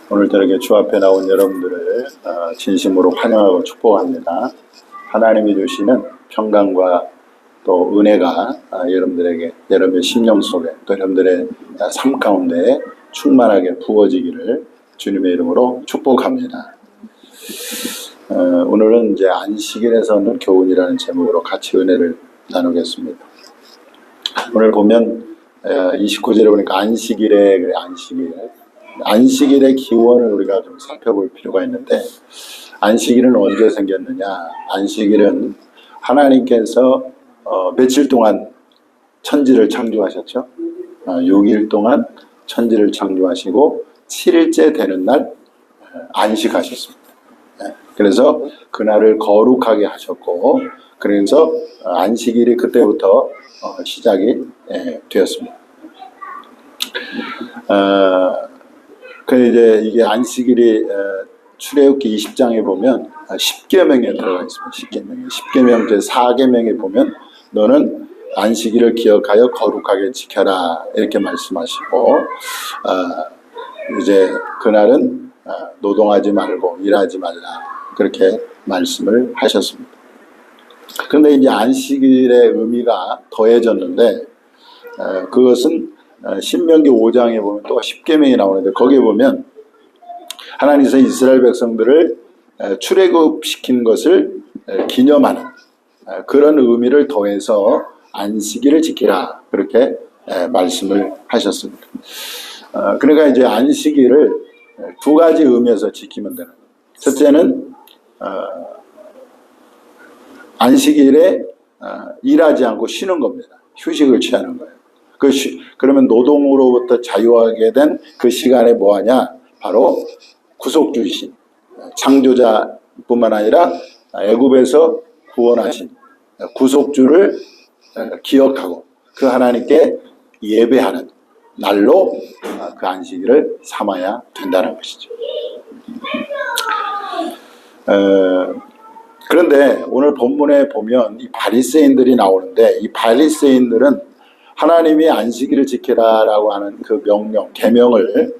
오늘 저녁에 주 앞에 나온 여러분들을 진심으로 환영하고 축복합니다. 하나님이 주시는 평강과 또 은혜가 여러분의 심령 속에 또 여러분들의 삶 가운데 충만하게 부어지기를 주님의 이름으로 축복합니다. 오늘은 이제 안식일에서는 교훈이라는 제목으로 같이 은혜를 나누겠습니다. 오늘 보면 29절에 보니까 안식일의 기원을 우리가 좀 살펴볼 필요가 있는데, 안식일은 언제 생겼느냐? 안식일은 하나님께서 며칠 동안 천지를 창조하셨죠. 6일 동안 천지를 창조하시고 7일째 되는 날 안식하셨습니다. 그래서 그날을 거룩하게 하셨고, 그래서 안식일이 그때부터 시작이 되었습니다. 이게 안식일이 출애굽기 20장에 보면 10계명에 들어가 있습니다. 10계명 제 4계명에 보면 너는 안식일을 기억하여 거룩하게 지켜라 이렇게 말씀하시고, 이제 그날은 노동하지 말고 일하지 말라 그렇게 말씀을 하셨습니다. 그런데 이제 안식일의 의미가 더해졌는데, 그것은 신명기 5장에 보면 또 10계명이 나오는데, 거기에 보면 하나님께서 이스라엘 백성들을 출애굽시킨 것을 기념하는 그런 의미를 더해서 안식일을 지키라 그렇게 말씀을 하셨습니다. 그러니까 이제 안식일을 두 가지 의미에서 지키면 되는 거예요. 첫째는 안식일에 일하지 않고 쉬는 겁니다. 휴식을 취하는 거예요. 그러면 노동으로부터 자유하게 된 그 시간에 뭐하냐? 바로 구속주이신 창조자뿐만 아니라 애굽에서 구원하신 구속주를 기억하고 그 하나님께 예배하는 날로 그 안식일을 삼아야 된다는 것이죠. 그런데 오늘 본문에 보면 이 바리새인들이 나오는데, 이 바리새인들은 하나님이 안식일을 지키라라고 하는 그 명령, 계명을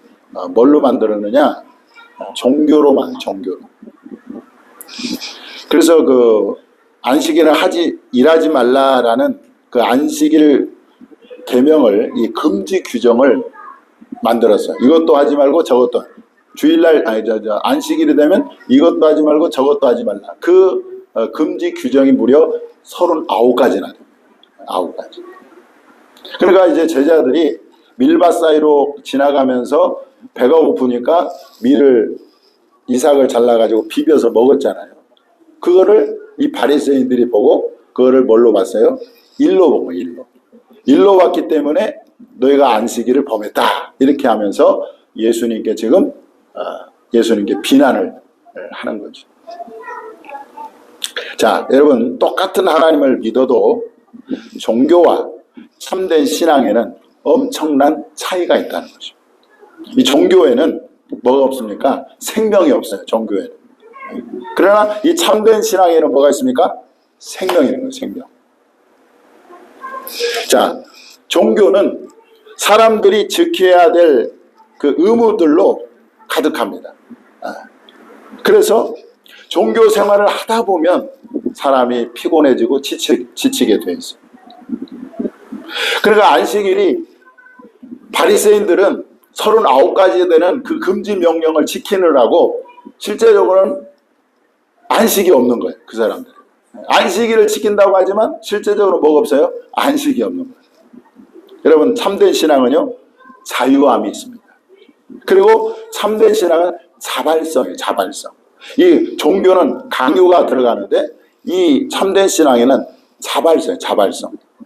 뭘로 만들었느냐? 종교로. 그래서 그 안식일을 일하지 말라라는 그 안식일 계명을, 이 금지 규정을 만들었어요. 이것도 하지 말고 저것도, 주일날 안식일이 되면 이것도 하지 말고 저것도 하지 말라. 그 금지 규정이 무려 39가지나 됩니다. 9가지. 그러니까 이제 제자들이 밀밭 사이로 지나가면서 배가 고프니까 이삭을 잘라가지고 비벼서 먹었잖아요. 그거를 이 바리새인들이 보고 그거를 뭘로 봤어요? 일로 본 거예요. 일로 봤기 때문에 너희가 안식일을 범했다 이렇게 하면서 예수님께 비난을 하는 거죠. 자, 여러분, 똑같은 하나님을 믿어도 종교와 참된 신앙에는 엄청난 차이가 있다는 거죠. 이 종교에는 뭐가 없습니까? 생명이 없어요. 종교에는. 그러나 이 참된 신앙에는 뭐가 있습니까? 생명이 있는 거예요. 생명. 자, 종교는 사람들이 지켜야 될 그 의무들로 가득합니다. 그래서 종교 생활을 하다 보면 사람이 피곤해지고 지치게 돼 있어요. 그러니까 안식일이 바리새인들은 39가지 되는 그 금지 명령을 지키느라고 실제적으로는 안식이 없는 거예요. 그 사람들. 안식일을 지킨다고 하지만 실제적으로 뭐가 없어요? 안식이 없는 거예요. 여러분, 참된 신앙은요, 자유함이 있습니다. 그리고 참된 신앙은 자발성이에요. 자발성. 이 종교는 강요가 들어가는데 이 참된 신앙에는 자발성.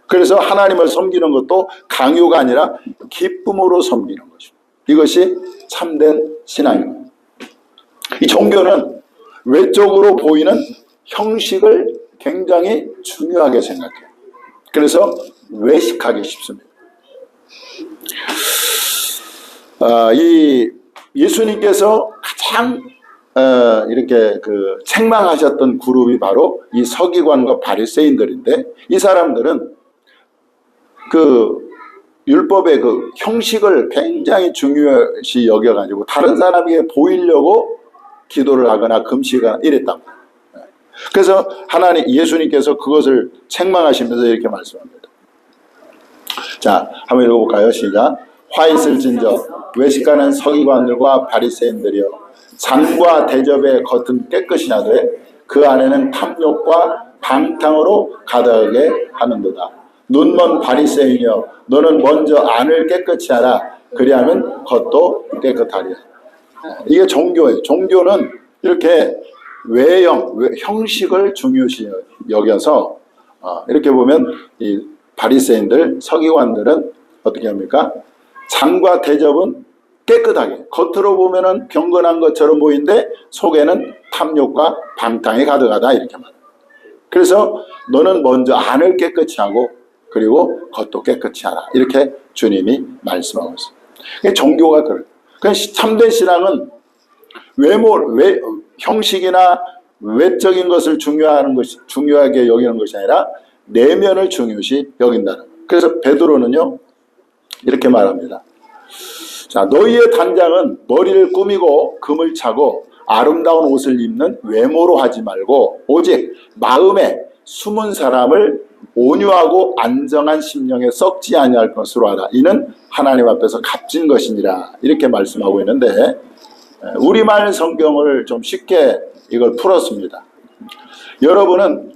그래서 하나님을 섬기는 것도 강요가 아니라 기쁨으로 섬기는 것입니다. 이것이 참된 신앙입니다. 이 종교는 외적으로 보이는 형식을 굉장히 중요하게 생각해요. 그래서 외식하기 쉽습니다. 이 예수님께서 가장 이렇게 책망하셨던 그룹이 바로 이 서기관과 바리새인들인데, 이 사람들은 율법의 그 형식을 굉장히 중요시 여겨가지고 다른 사람에게 보이려고 기도를 하거나 금식하거나 이랬단 말이에요. 그래서 예수님께서 그것을 책망하시면서 이렇게 말씀합니다. 자, 한번 읽어볼까요? 시작. 화 있을진저 외식하는 서기관들과 바리새인들이여, 잔과 대접의 겉은 깨끗이 하되 그 안에는 탐욕과 방탕으로 가득하게 하는도다. 눈먼 바리새인이여, 너는 먼저 안을 깨끗이 하라. 그리하면 겉도 깨끗하리라. 이게 종교예요. 종교는 이렇게 형식을 중요시 여겨서 이렇게 보면 이 바리새인들, 서기관들은 어떻게 합니까? 잔과 대접은 깨끗하게, 겉으로 보면은 경건한 것처럼 보이는데 속에는 탐욕과 방탕이 가득하다, 이렇게 말합니다. 그래서 너는 먼저 안을 깨끗이 하고 그리고 겉도 깨끗이 하라, 이렇게 주님이 말씀하고 있습니다. 종교가 그래요. 참된 신앙은 형식이나 외적인 것을 중요하게 여기는 것이 아니라 내면을 중요시 여긴다는 거예요. 그래서 베드로는요 이렇게 말합니다. 자, 너희의 단장은 머리를 꾸미고 금을 차고 아름다운 옷을 입는 외모로 하지 말고 오직 마음에 숨은 사람을 온유하고 안정한 심령에 썩지 아니할 것으로 하라. 이는 하나님 앞에서 값진 것이니라. 이렇게 말씀하고 있는데, 우리말 성경을 좀 쉽게 이걸 풀었습니다. 여러분은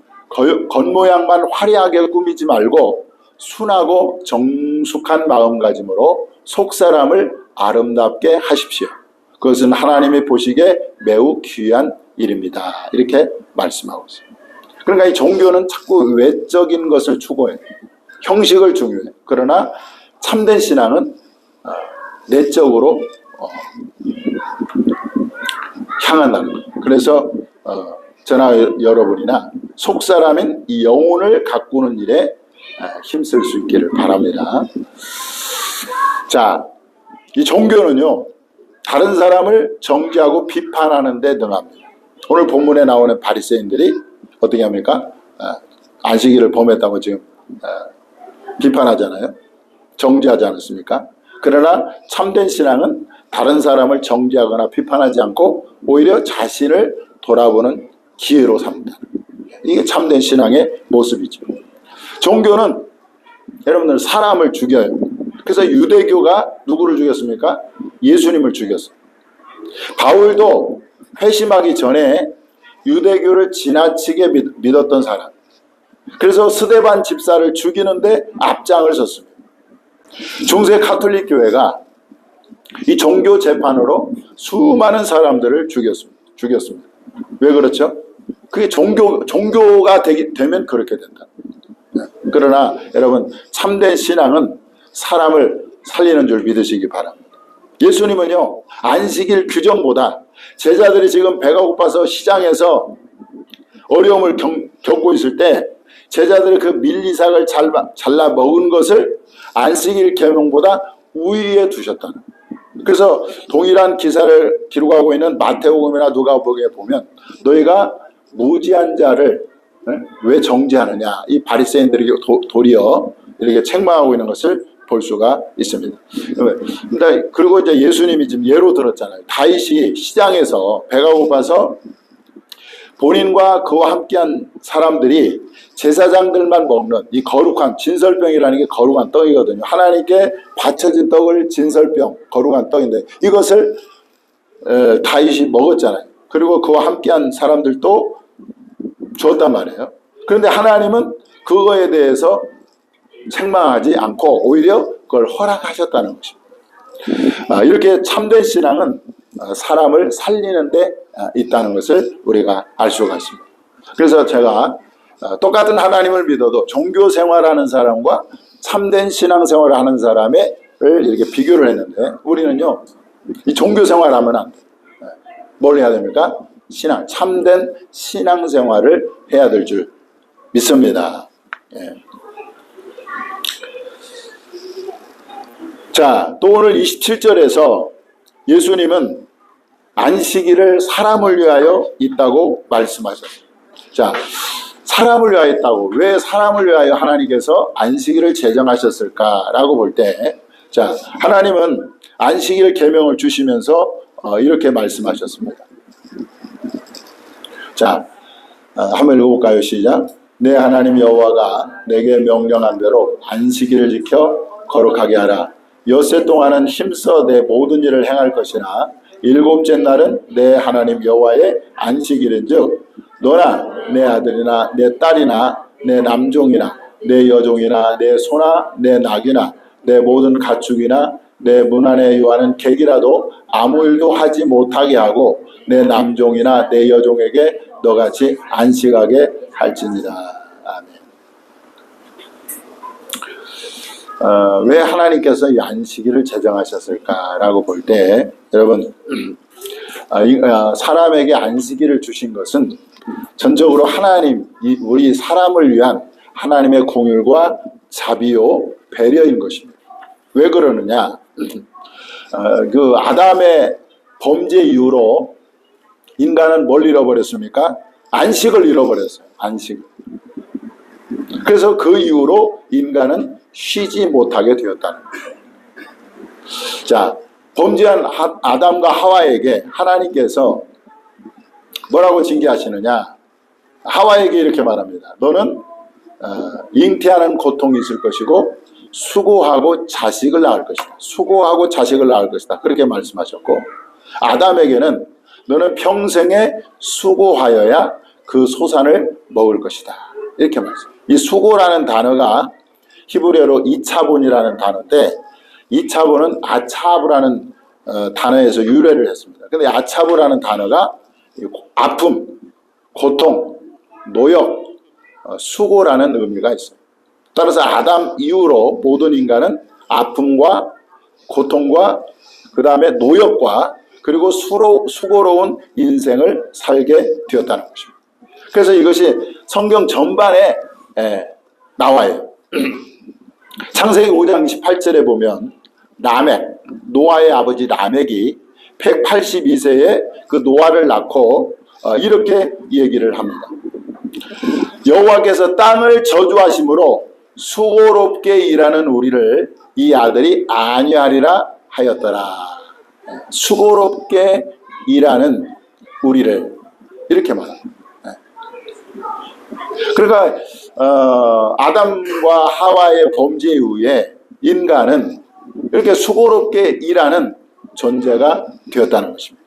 겉모양만 화려하게 꾸미지 말고 순하고 정숙한 마음가짐으로 속사람을 아름답게 하십시오. 그것은 하나님이 보시기에 매우 귀한 일입니다. 이렇게 말씀하고 있습니다. 그러니까 이 종교는 자꾸 외적인 것을 추구해요. 형식을 중요해요. 그러나 참된 신앙은 내적으로 향한다는 거예요. 그래서 저나 여러분이나 속사람인 이 영혼을 가꾸는 일에 힘쓸 수 있기를 바랍니다. 자, 이 종교는요 다른 사람을 정죄하고 비판하는 데 능합니다. 오늘 본문에 나오는 바리새인들이 어떻게 합니까? 안식일을 범했다고 지금 비판하잖아요. 정죄하지 않았습니까? 그러나 참된 신앙은 다른 사람을 정죄하거나 비판하지 않고 오히려 자신을 돌아보는 기회로 삽니다. 이게 참된 신앙의 모습이죠. 종교는 여러분들 사람을 죽여요. 그래서 유대교가 누구를 죽였습니까? 예수님을 죽였어요. 바울도 회심하기 전에 유대교를 지나치게 믿었던 사람. 그래서 스데반 집사를 죽이는데 앞장을 섰습니다. 중세 가톨릭 교회가 이 종교 재판으로 수많은 사람들을 죽였습니다. 왜 그렇죠? 그게 종교가 되면 그렇게 된다. 그러나 여러분 참된 신앙은 사람을 살리는 줄 믿으시기 바랍니다. 예수님은요 안식일 규정보다 제자들이 지금 배가 고파서 시장에서 어려움을 겪고 있을 때 제자들이 그 밀리삭을 잘라 먹은 것을 안식일 계명보다 우위에 두셨다는. 그래서 동일한 기사를 기록하고 있는 마태복음이나 누가복음에 보면 너희가 무지한 자를 왜 정죄하느냐, 이 바리새인들이 도리어 이렇게 책망하고 있는 것을 볼 수가 있습니다. 그리고 이제 예수님이 지금 예로 들었잖아요. 다윗이 시장에서 배가 고파서 본인과 그와 함께한 사람들이 제사장들만 먹는 이 거룩한 진설병이라는 게 거룩한 떡이거든요. 하나님께 바쳐진 떡을 진설병, 거룩한 떡인데 이것을 다윗이 먹었잖아요. 그리고 그와 함께한 사람들도 줬단 말이에요. 그런데 하나님은 그거에 대해서 책망하지 않고 오히려 그걸 허락하셨다는 것입니다. 이렇게 참된 신앙은 사람을 살리는 데 있다는 것을 우리가 알 수가 있습니다. 그래서 제가 똑같은 하나님을 믿어도 종교 생활하는 사람과 참된 신앙 생활을 하는 사람을 이렇게 비교를 했는데 우리는요 이 종교 생활하면 안 돼요. 뭘 해야 됩니까? 참된 신앙 생활을 해야 될 줄 믿습니다. 예. 자, 또 오늘 27절에서 예수님은 안식일을 사람을 위하여 있다고 말씀하셨어요. 자, 사람을 위하여 했다고. 왜 사람을 위하여 하나님께서 안식일을 제정하셨을까라고 볼 때, 자, 하나님은 안식일 계명을 주시면서 이렇게 말씀하셨습니다. 자, 한번 읽어볼까요? 시작. 내 하나님 여호와가 내게 명령한 대로 안식일을 지켜 거룩하게 하라. 엿새 동안은 힘써 내 모든 일을 행할 것이나 일곱째 날은 내 하나님 여호와의 안식일인즉 너나 내 아들이나 내 딸이나 내 남종이나 내 여종이나 내 소나 내 낙이나 내 모든 가축이나 내 문 안에 유하는 객이라도 아무 일도 하지 못하게 하고 내 남종이나 내 여종에게 너같이 안식하게 할지니라. 아멘. 왜 하나님께서 이 안식일을 제정하셨을까라고 볼 때, 여러분, 사람에게 안식일을 주신 것은 전적으로 하나님, 우리 사람을 위한 하나님의 공율과 자비요 배려인 것입니다. 왜 그러느냐? 그 아담의 범죄 이후로 인간은 뭘 잃어버렸습니까? 안식을 잃어버렸어요. 안식. 그래서 그 이후로 인간은 쉬지 못하게 되었다는 거예요. 자, 범죄한 아담과 하와에게 하나님께서 뭐라고 징계하시느냐? 하와에게 이렇게 말합니다. 너는 잉태하는 고통이 있을 것이고 수고하고 자식을 낳을 것이다. 수고하고 자식을 낳을 것이다. 그렇게 말씀하셨고, 아담에게는 너는 평생에 수고하여야 그 소산을 먹을 것이다. 이렇게 말씀. 이 수고라는 단어가 히브리어로 이차본이라는 단어인데, 이차본은 아차브라는 단어에서 유래를 했습니다. 근데 아차브라는 단어가 아픔, 고통, 노역, 수고라는 의미가 있어요. 따라서 아담 이후로 모든 인간은 아픔과 고통과 그 다음에 노역과 그리고 수고로운 인생을 살게 되었다는 것입니다. 그래서 이것이 성경 전반에 나와요. 창세기 5장 28절에 보면 라멕, 노아의 아버지 라멕이 182세에 그 노아를 낳고 이렇게 얘기를 합니다. 여호와께서 땅을 저주하심으로 수고롭게 일하는 우리를 이 아들이 안위하리라 하였더라. 수고롭게 일하는 우리를 이렇게 말합니다. 그러니까 아담과 하와의 범죄 이후에 인간은 이렇게 수고롭게 일하는 존재가 되었다는 것입니다.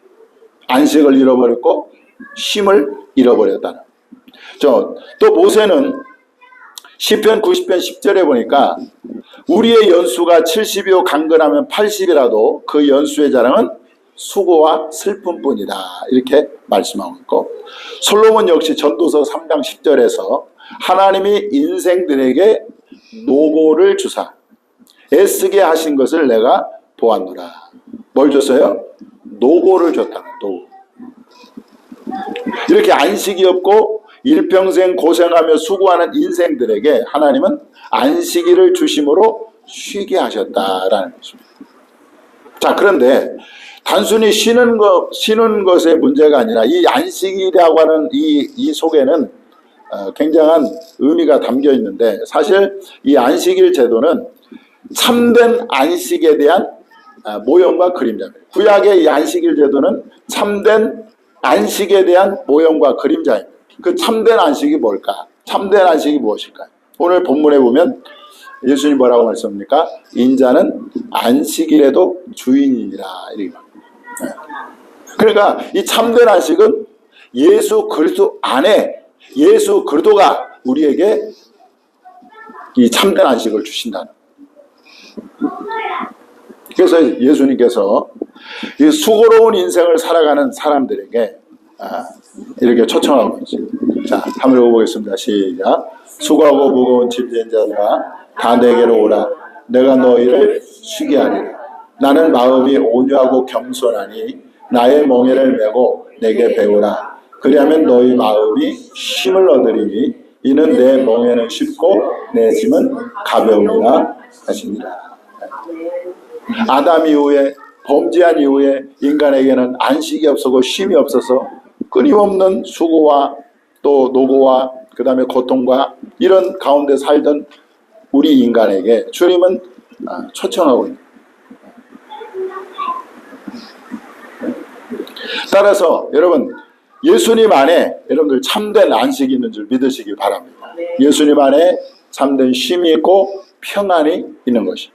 안식을 잃어버렸고 쉼을 잃어버렸다는. 또 모세는 시편 90편 10절에 보니까 우리의 연수가 70이요 강건하면 80이라도 그 연수의 자랑은 수고와 슬픔뿐이다. 이렇게 말씀하고 있고, 솔로몬 역시 전도서 3장 10절에서 하나님이 인생들에게 노고를 주사 애쓰게 하신 것을 내가 보았노라. 뭘 줬어요? 노고를 줬다. 노고. 이렇게 안식이 없고 일평생 고생하며 수고하는 인생들에게 하나님은 안식일을 주심으로 쉬게 하셨다라는 것입니다. 자, 그런데 단순히 쉬는 것의 문제가 아니라 이 안식일이라고 하는 이 속에는 굉장한 의미가 담겨 있는데, 사실 이 안식일 제도는 참된 안식에 대한 모형과 그림자입니다. 구약의 이 안식일 제도는 참된 안식에 대한 모형과 그림자입니다. 그 참된 안식이 뭘까? 참된 안식이 무엇일까요? 오늘 본문에 보면 예수님 뭐라고 말씀합니까? 인자는 안식일에도 주인이니라. 이렇게 그러니까 이 참된 안식은 예수 그리스도 안에 예수 그리스도가 우리에게 이 참된 안식을 주신다는. 그래서 예수님께서 이 수고로운 인생을 살아가는 사람들에게 이렇게 초청하고 있습니다. 자, 한번 읽어보겠습니다. 시작. 수고하고 무거운 짐진 자들아 다 내게로 오라. 내가 너희를 쉬게 하리라. 나는 마음이 온유하고 겸손하니 나의 멍에를 메고 내게 배우라. 그리하면 너희 마음이 쉼을 얻으리니 이는 내 멍에는 쉽고 내 짐은 가벼우니라 하시니라. 아담 이후에 범죄한 이후에 인간에게는 안식이 없었고 쉼이 없어서 끊임없는 수고와 또 노고와 그 다음에 고통과 이런 가운데 살던 우리 인간에게 주님은 초청하고 있는. 따라서 여러분, 예수님 안에 여러분들 참된 안식이 있는 줄 믿으시기 바랍니다. 예수님 안에 참된 쉼이 있고 평안이 있는 것입니다.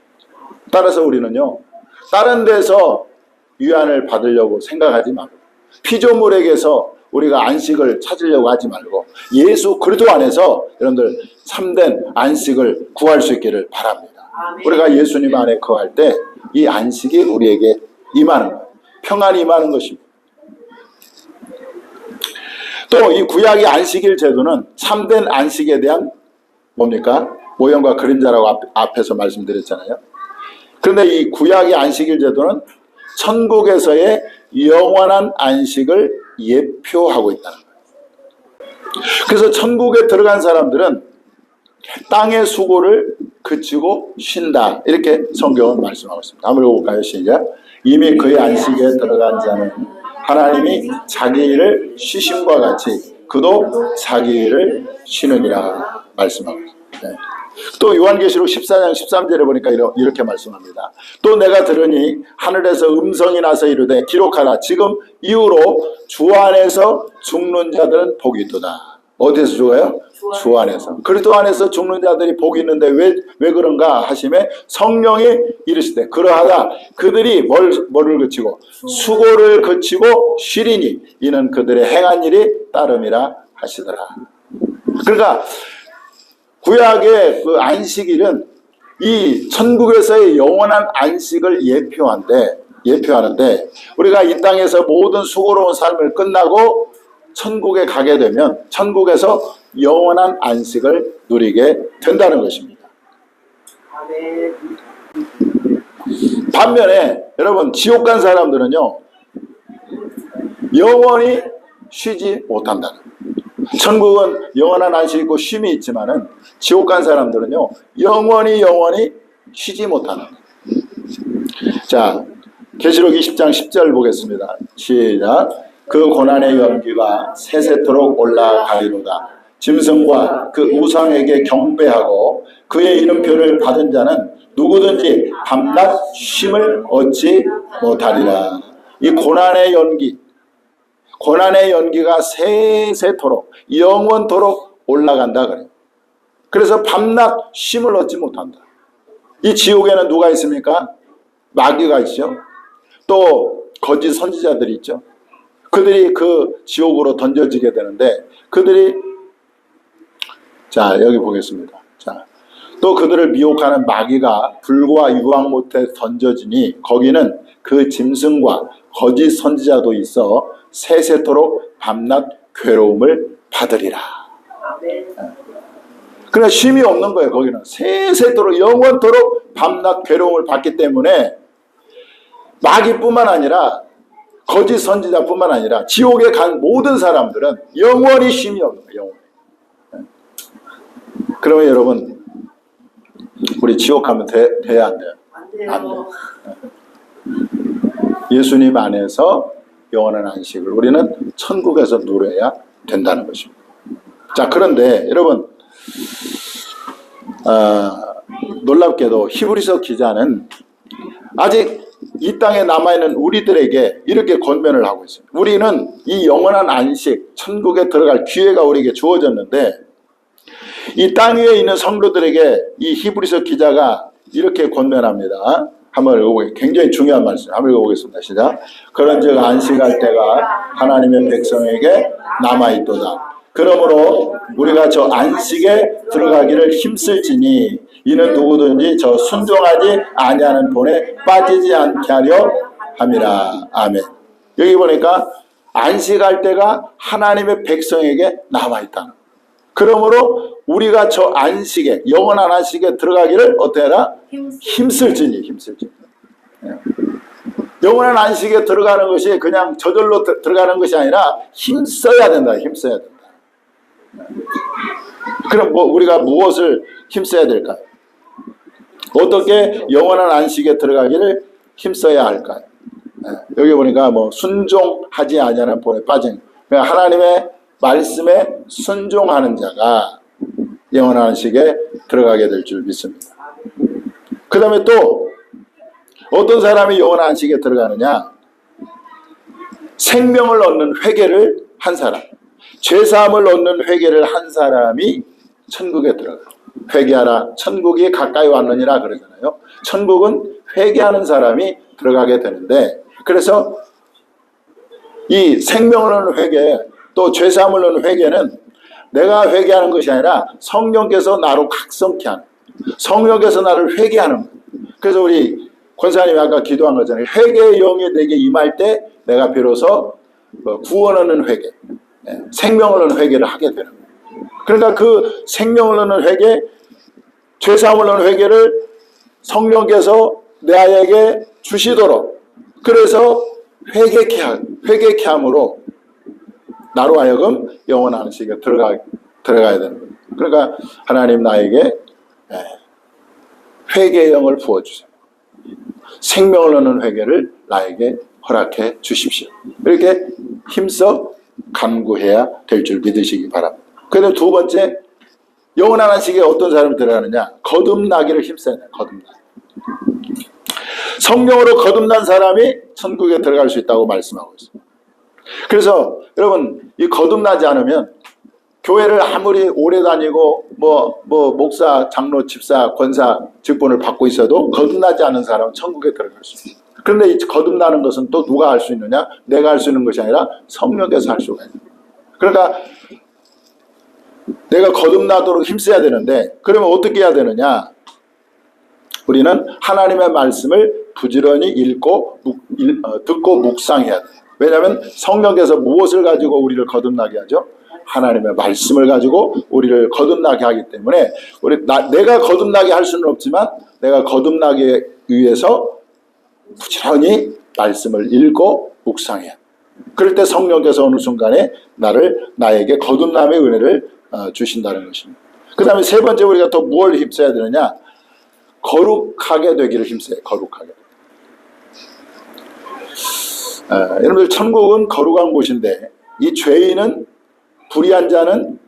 따라서 우리는요, 다른 데서 위안을 받으려고 생각하지 말고, 피조물에게서 우리가 안식을 찾으려고 하지 말고 예수 그리스도 안에서 여러분들 참된 안식을 구할 수 있기를 바랍니다. 우리가 예수님 안에 거할 때 이 안식이 우리에게 임하는 거예요. 평안이 임하는 것입니다. 또 이 구약의 안식일 제도는 참된 안식에 대한 뭡니까? 모형과 그림자라고 앞에서 말씀드렸잖아요. 그런데 이 구약의 안식일 제도는 천국에서의 영원한 안식을 예표하고 있다는 거예요. 그래서 천국에 들어간 사람들은 땅의 수고를 그치고 쉰다, 이렇게 성경은 말씀하고 있습니다. 한번 읽어볼까요? 시작. 이미 그의 안식에 들어간 자는 하나님이 자기 일을 쉬심과 같이 그도 자기 일을 쉬느니라 말씀하고 있습니다. 네. 또 요한계시록 14장 13절에 보니까 이렇게 말씀합니다. 또 내가 들으니 하늘에서 음성이 나서 이르되 기록하라. 지금 이후로 주 안에서 죽는 자들은 복이 있도다. 어디서 죽어요? 주 안에서. 그리스도 안에서 죽는 자들이 복이 있는데 왜 그런가 하시매 성령이 이르시되 그러하다 그들이 뭐를 그치고 수고를 그치고 쉬리니 이는 그들의 행한 일이 따름이라 하시더라. 그러니까 구약의 그 안식일은 이 천국에서의 영원한 안식을 예표하는데 우리가 이 땅에서 모든 수고로운 삶을 끝나고 천국에 가게 되면 천국에서 영원한 안식을 누리게 된다는 것입니다. 반면에 여러분, 지옥 간 사람들은요 영원히 쉬지 못한다는 거예요. 천국은 영원한 안식이 있고 쉼이 있지만은 지옥 간 사람들은요 영원히 쉬지 못하는 거예요. 자, 계시록 20장 10절 보겠습니다. 시작. 그 고난의 연기가 세세토록 올라가리로다. 짐승과 그 우상에게 경배하고 그의 이름표를 받은 자는 누구든지 밤낮 쉼을 얻지 못하리라. 이 고난의 연기가 세세토록 영원토록 올라간다 그래요. 그래서 밤낮 쉼을 얻지 못한다. 이 지옥에는 누가 있습니까? 마귀가 있죠. 또 거짓 선지자들이 있죠. 그들이 그 지옥으로 던져지게 되는데 그들이, 자 여기 보겠습니다. 자, 또 그들을 미혹하는 마귀가 불과 유황 못에 던져지니 거기는 그 짐승과 거짓 선지자도 있어 세세토록 밤낮 괴로움을 받으리라. 그러나 쉼이 없는 거예요. 거기는 세세토록 영원토록 밤낮 괴로움을 받기 때문에 마귀뿐만 아니라 거짓 선지자뿐만 아니라 지옥에 간 모든 사람들은 영원히 쉼이 없는 거예요. 영원히. 그러면 여러분, 우리 지옥 가면 돼야 안 돼요? 안 돼요. 예수님 안에서 영원한 안식을 우리는 천국에서 누려야 된다는 것입니다. 자, 그런데 여러분, 놀랍게도 히브리서 기자는 아직 이 땅에 남아있는 우리들에게 이렇게 권면을 하고 있습니다. 우리는 이 영원한 안식, 천국에 들어갈 기회가 우리에게 주어졌는데 이 땅 위에 있는 성도들에게 이 히브리서 기자가 이렇게 권면합니다. 한번 읽어보겠습니다. 굉장히 중요한 말씀. 한번 읽어보겠습니다. 시작. 그런즉 안식할 때가 하나님의 백성에게 남아있도다. 그러므로 우리가 저 안식에 들어가기를 힘쓸지니 이는 누구든지 저 순종하지 아니하는 본에 빠지지 않게 하려 함이라. 아멘. 여기 보니까 안식할 때가 하나님의 백성에게 남아있다. 그러므로 우리가 저 안식에, 영원한 안식에 들어가기를 어떻게 해라? 힘쓸지니. 영원한 안식에 들어가는 것이 그냥 저절로 들어가는 것이 아니라 힘써야 된다. 그럼 우리가 무엇을 힘써야 될까요? 어떻게 영원한 안식에 들어가기를 힘써야 할까요? 여기 보니까 순종하지 아니하는 본에 빠진, 그러니까 하나님의 말씀에 순종하는 자가 영원한 안식에 들어가게 될 줄 믿습니다. 그 다음에 또 어떤 사람이 영원한 안식에 들어가느냐? 생명을 얻는 회개를 한 사람, 죄사함을 얻는 회개를 한 사람이 천국에 들어가요. 회개하라, 천국이 가까이 왔느니라 그러잖아요. 천국은 회개하는 사람이 들어가게 되는데, 그래서 이 생명을 얻는 회개, 또 죄사함을 얻는 회개는 내가 회개하는 것이 아니라 성령께서 나로 각성케 하는, 성령께서 나를 회개하는 거예요. 그래서 우리 권사님이 아까 기도한 거잖아요. 회개의 영이 내게 임할 때 내가 비로소 구원 얻는 회개, 생명을 얻는 회개를 하게 되는 거예요. 그러니까 그 생명을 얻는 회개, 죄사함을 얻는 회개를 성령께서 나에게 주시도록, 그래서 회개케 함으로 나로 하여금 영원한 안식에 들어가야 되는 거예요. 그러니까 하나님 나에게 회개의 영을 부어주세요. 생명을 얻는 회개를 나에게 허락해 주십시오. 이렇게 힘써 간구해야 될 줄 믿으시기 바랍니다. 그다음 두 번째, 영원한 안식에 어떤 사람이 들어가느냐? 거듭나기를 힘써야 돼요. 거듭나. 성령으로 거듭난 사람이 천국에 들어갈 수 있다고 말씀하고 있습니다. 그래서 여러분, 이 거듭나지 않으면 교회를 아무리 오래 다니고 목사, 장로, 집사, 권사 직분을 받고 있어도 거듭나지 않은 사람은 천국에 들어갈 수 있습니다. 그런데 이 거듭나는 것은 또 누가 할 수 있느냐? 내가 할 수 있는 것이 아니라 성령께서 할 수가 있는. 그러니까 내가 거듭나도록 힘써야 되는데, 그러면 어떻게 해야 되느냐? 우리는 하나님의 말씀을 부지런히 읽고 듣고 묵상해야 돼요. 왜냐하면 성령께서 무엇을 가지고 우리를 거듭나게 하죠? 하나님의 말씀을 가지고 우리를 거듭나게 하기 때문에 내가 거듭나게 할 수는 없지만 내가 거듭나기 위해서 부지런히 말씀을 읽고 묵상해야 돼요. 그럴 때 성령께서 어느 순간에 나에게 거듭남의 은혜를 주신다는 것입니다. 그 다음에 세 번째, 우리가 또 무엇을 힘써야 되느냐? 거룩하게 되기를 힘써요. 거룩하게. 여러분들, 천국은 거룩한 곳인데 이 죄인은, 불의한 자는,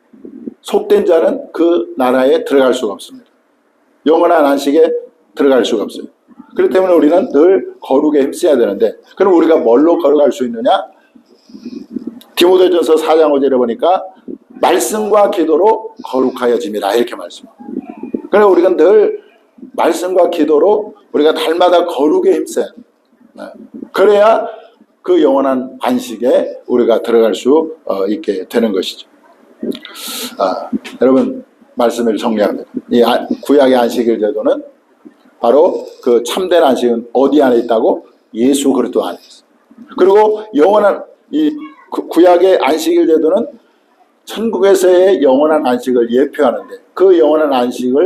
속된 자는 그 나라에 들어갈 수가 없습니다. 영원한 안식에 들어갈 수가 없어요. 그렇기 때문에 우리는 늘 거룩에 힘써야 되는데, 그럼 우리가 뭘로 거룩할 수 있느냐? 디모데전서 4장 5절에 보니까 말씀과 기도로 거룩하여짐이라 이렇게 말씀합니다. 그래서 우리가 늘 말씀과 기도로 우리가 날마다 거룩에 힘써야 돼요. 그래야 그 영원한 안식에 우리가 들어갈 수 있게 되는 것이죠. 여러분, 말씀을 정리합니다. 이 구약의 안식일 제도는 바로 그 참된 안식은 어디 안에 있다고? 예수 그리스도 안에 있어요. 그리고 영원한 이 구약의 안식일 제도는 천국에서의 영원한 안식을 예표하는데, 그 영원한 안식에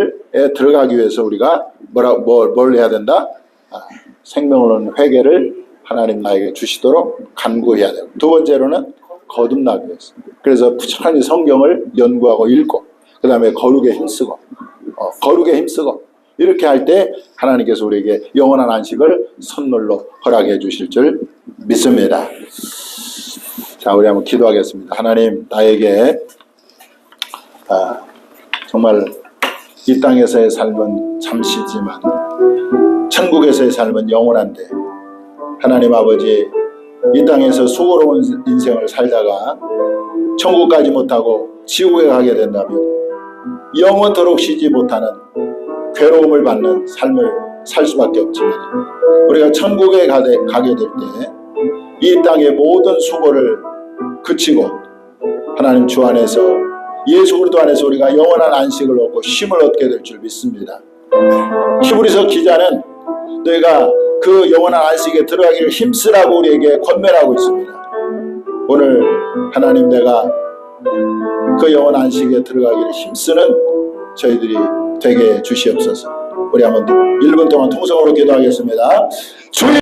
들어가기 위해서 우리가 뭘 해야 된다? 생명을 얻는 회개를 하나님 나에게 주시도록 간구해야 돼요. 두 번째로는 거듭나기 위해서. 그래서 부지런히 성경을 연구하고 읽고, 그 다음에 거룩에 힘쓰고, 이렇게 할 때 하나님께서 우리에게 영원한 안식을 선물로 허락해 주실 줄 믿습니다. 자, 우리 한번 기도하겠습니다. 하나님, 나에게 정말 이 땅에서의 삶은 잠시지만 천국에서의 삶은 영원한데, 하나님 아버지, 이 땅에서 수고로운 인생을 살다가 천국까지 못하고 지옥에 가게 된다면 영원토록 쉬지 못하는 괴로움을 받는 삶을 살 수밖에 없지만, 우리가 천국에 가게 될 때 이 땅의 모든 수고를 그치고 하나님 주 안에서, 예수 그리스도 안에서 우리가 영원한 안식을 얻고 쉼을 얻게 될 줄 믿습니다. 히브리서 기자는 너희가 그 영원한 안식에 들어가기를 힘쓰라고 우리에게 권면하고 있습니다. 오늘 하나님, 내가 그 영원한 안식에 들어가기를 힘쓰는 저희들이 되게 주시옵소서. 우리 한번 1분 동안 통성으로 기도하겠습니다. 주님